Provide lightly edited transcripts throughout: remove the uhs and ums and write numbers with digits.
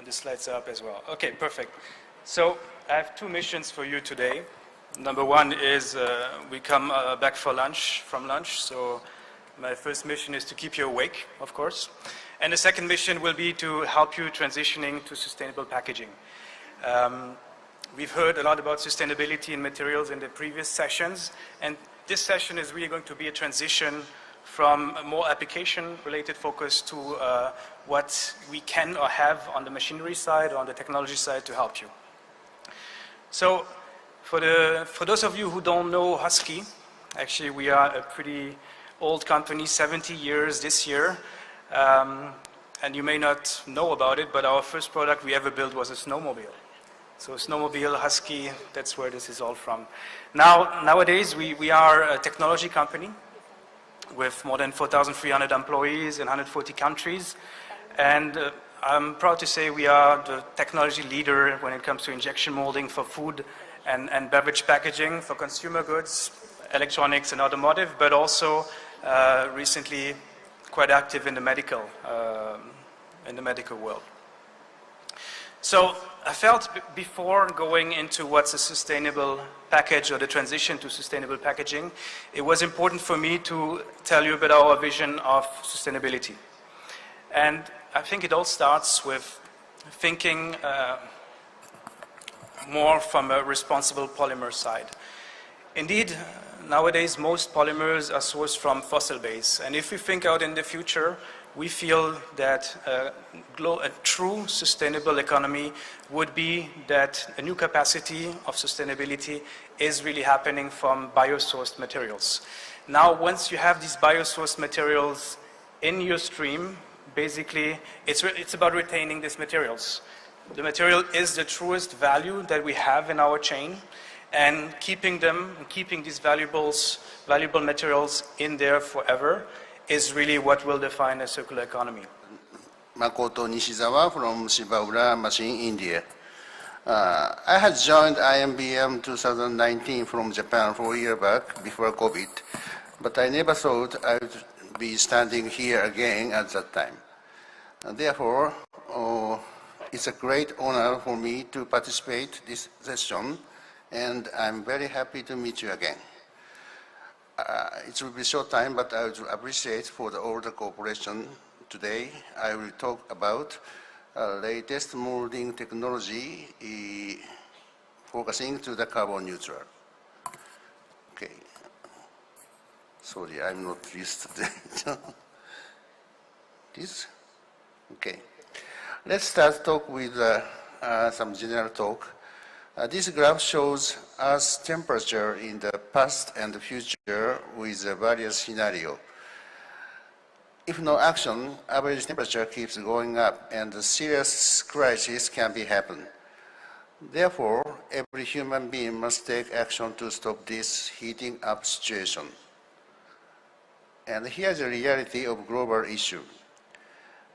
And the slides are up as well. Okay, perfect. So I have two missions for you today. Number one is we come back from lunch. So my first mission is to keep you awake, of course. And the second mission will be to help you transitioning to sustainable packaging. We've heard a lot about sustainability in materials in the previous sessions, and this session is really going to be a transition from a more application-related focus to what we can or have on the machinery side or on the technology side to help you. So for those of you who don't know Husky, actually we are a pretty old company, 70 years this year, and you may not know about it, but our first product we ever built was a snowmobile. So snowmobile, Husky, that's where this is all from. Nowadays we are a technology company with more than 4,300 employees in 140 countries. And I'm proud to say we are the technology leader when it comes to injection molding for food and beverage packaging, for consumer goods, electronics and automotive, but also recently quite active in the medical world. So I felt before going into what's a sustainable package or the transition to sustainable packaging, it was important for me to tell you about our vision of sustainability. And I think it all starts with thinking more from a responsible polymer side. Indeed, nowadays most polymers are sourced from fossil base. And if we think out in the future, we feel that a true sustainable economy would be that a new capacity of sustainability is really happening from biosourced materials. Now, once you have these biosourced materials in your stream, basically it's about retaining these materials. The material is the truest value that we have in our chain, and keeping them, keeping these valuable materials in there forever is really what will define a circular economy. Makoto Nishizawa from Shibaura Machine, India. I had joined IMBM 2019 from Japan 4 years back before COVID, but I never thought I would be standing here again at that time. And therefore, it's a great honor for me to participate in this session, and I'm very happy to meet you again. It will be a short time, but I would appreciate for all the cooperation today. I will talk about latest molding technology focusing to the carbon neutral. Okay. Sorry, I'm not used to that. This? Okay. Let's start talk with some general talk. This graph shows Earth's temperature in the past and the future with various scenarios. If no action, average temperature keeps going up and a serious crisis can be happen. Therefore, every human being must take action to stop this heating up situation. And here's the reality of global issue.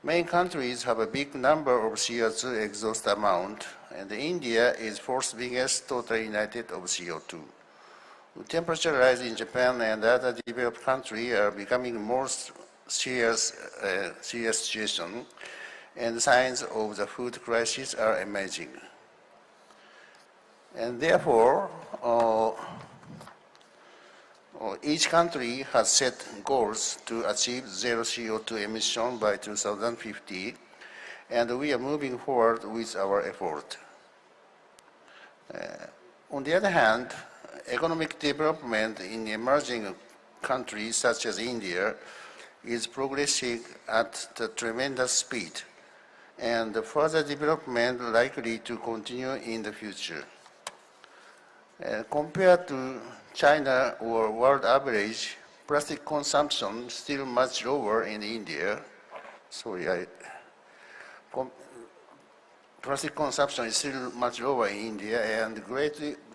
Main countries have a big number of CO2 exhaust amount, and India is fourth biggest total emitted of CO2. Temperature rise in Japan and other developed countries are becoming more serious situation, and signs of the food crisis are emerging. And therefore, each country has set goals to achieve zero CO2 emission by 2050, and we are moving forward with our effort. On the other hand, economic development in emerging countries such as India is progressing at a tremendous speed, and further development likely to continue in the future. Compared to China or world average, plastic consumption still much lower in India. Plastic consumption is still much lower in India, and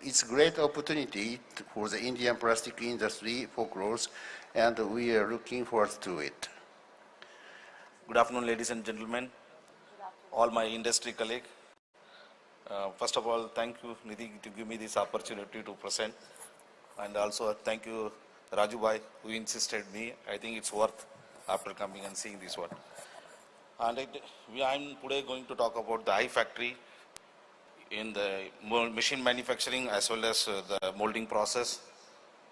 it's a great opportunity for the Indian plastic industry for growth, and we are looking forward to it. Good afternoon, ladies and gentlemen, all my industry colleagues. First of all, thank you, Nidhi, to give me this opportunity to present. And also thank you, Raju Bhai, who insisted me. I think it's worth after coming and seeing this one. And I'm today going to talk about the iFactory in the machine manufacturing as well as the molding process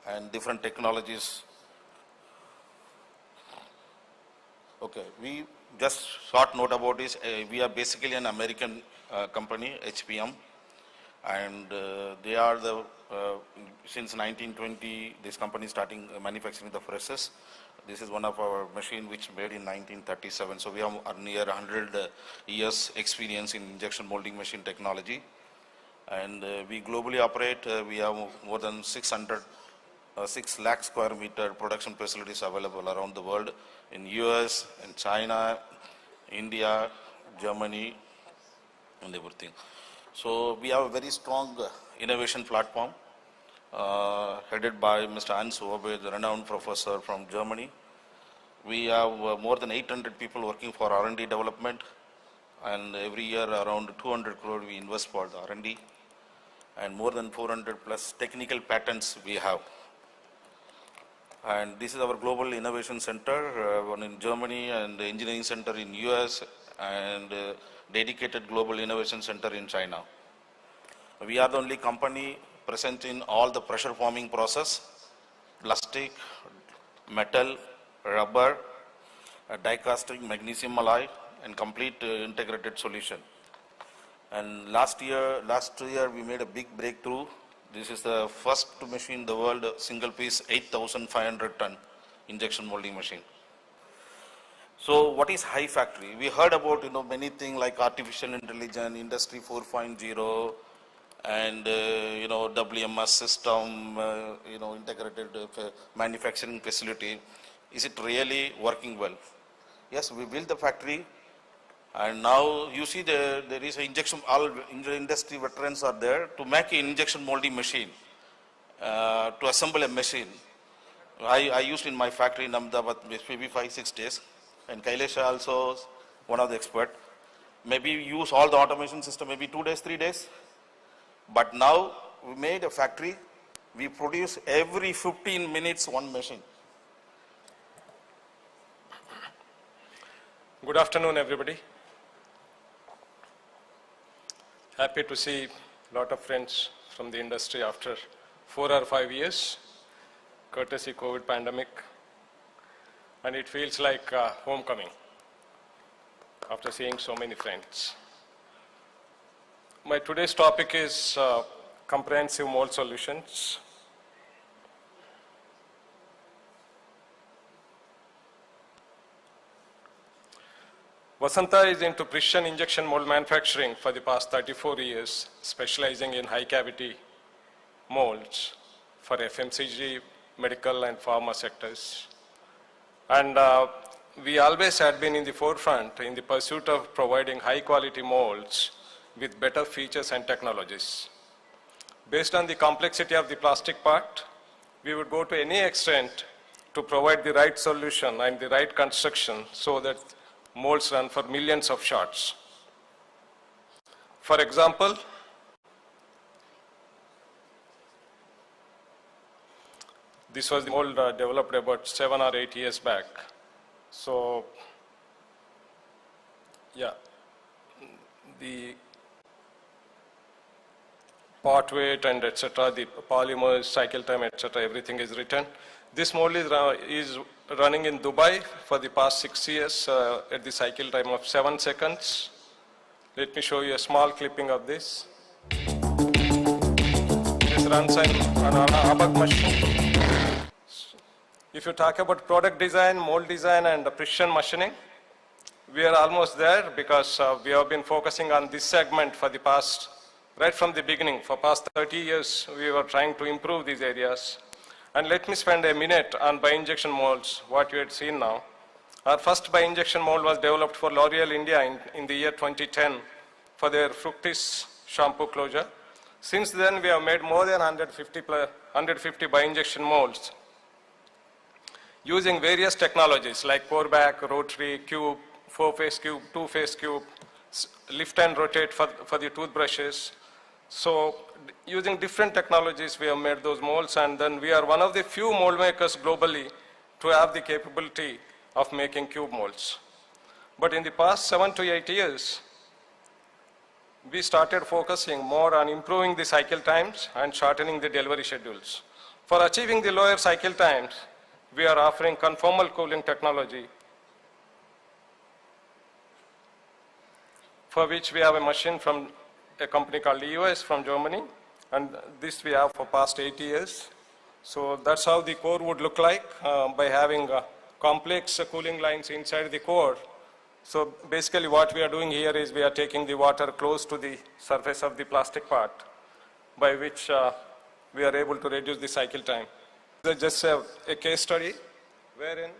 and different technologies. Okay, we just short note about this. We are basically an American company, HPM, and they are the since 1920 this company starting manufacturing the presses. This is one of our machine which made in 1937. So we have near 100 years experience in injection molding machine technology, and we globally operate. We have more than 6 lakh square meter production facilities available around the world in US, in China, India, Germany, and everything. So we have a very strong innovation platform headed by Mr. Hans Obe, the renowned professor from Germany. We have more than 800 people working for R&D development, and every year around 200 crore we invest for the R&D, and more than 400 plus technical patents we have. And this is our global innovation center, one in Germany, and the engineering center in US, and dedicated global innovation center in China. We are the only company present in all the pressure forming process, plastic, metal, rubber, die casting, magnesium alloy, and complete integrated solution. And last year we made a big breakthrough. This is the first machine in the world, single piece 8,500 ton injection molding machine. So what is iFactory? We heard about many things like artificial intelligence, industry 4.0, and WMS system, integrated manufacturing facility. Is it really working well? Yes, we built the factory, and now you see there is an injection. All industry veterans are there to make an injection molding machine, to assemble a machine. I used in my factory in Ahmedabad maybe 5-6 days, and Kailas also one of the expert. Maybe use all the automation system maybe 2 days, 3 days. But now we made a factory. We produce every 15 minutes one machine. Good afternoon, everybody. Happy to see a lot of friends from the industry after 4 or 5 years, courtesy COVID pandemic, and it feels like homecoming after seeing so many friends. My today's topic is comprehensive mold solutions. Vasantha is into precision injection mold manufacturing for the past 34 years, specializing in high cavity molds for FMCG, medical and pharma sectors. And we always had been in the forefront in the pursuit of providing high quality molds with better features and technologies. Based on the complexity of the plastic part, we would go to any extent to provide the right solution and the right construction so that molds run for millions of shots. For example, this was the mold developed about 7 or 8 years back. So, yeah, the part weight and etc., the polymers, cycle time, etc., everything is written. This mold is running in Dubai for the past 6 years at the cycle time of 7 seconds. Let me show you a small clipping of this. This runs on an ABAC machine. If you talk about product design, mold design, and precision machining, we are almost there because we have been focusing on this segment for the past, right from the beginning, for past 30 years, we were trying to improve these areas. And let me spend a minute on bi-injection molds, what you had seen now. Our first bi-injection mold was developed for L'Oreal India in the year 2010 for their Fructis shampoo closure. Since then, we have made more than 150 bi-injection molds using various technologies like pour back, rotary, cube, 4-phase cube, 2-phase cube, lift and rotate for the toothbrushes. So using different technologies, we have made those molds, and then we are one of the few mold makers globally to have the capability of making cube molds. But in the past 7 to 8 years, we started focusing more on improving the cycle times and shortening the delivery schedules. For achieving the lower cycle times, we are offering conformal cooling technology, for which we have a machine from a company called EOS from Germany, and this we have for past 8 years. So that's how the core would look like by having complex cooling lines inside the core. So basically what we are doing here is we are taking the water close to the surface of the plastic part, by which we are able to reduce the cycle time. This is just a case study wherein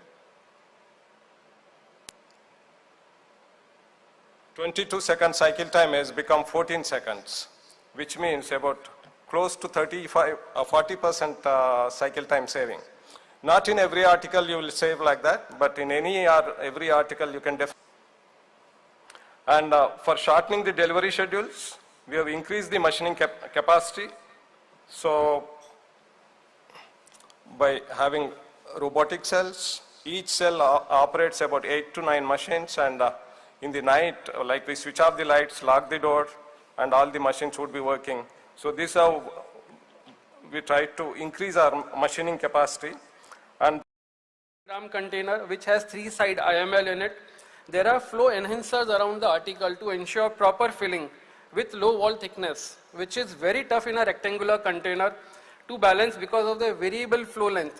22-second cycle time has become 14 seconds, which means about close to 40% cycle time saving. Not in every article you will save like that, but in every article you can definitely. And for shortening the delivery schedules, we have increased the machining capacity. So by having robotic cells, each cell operates about 8 to 9 machines, and in the night, like we switch off the lights, lock the door, and all the machines would be working. So this is how we try to increase our machining capacity. And container which has 3-side IML in it. There are flow enhancers around the article to ensure proper filling with low wall thickness, which is very tough in a rectangular container to balance because of the variable flow length.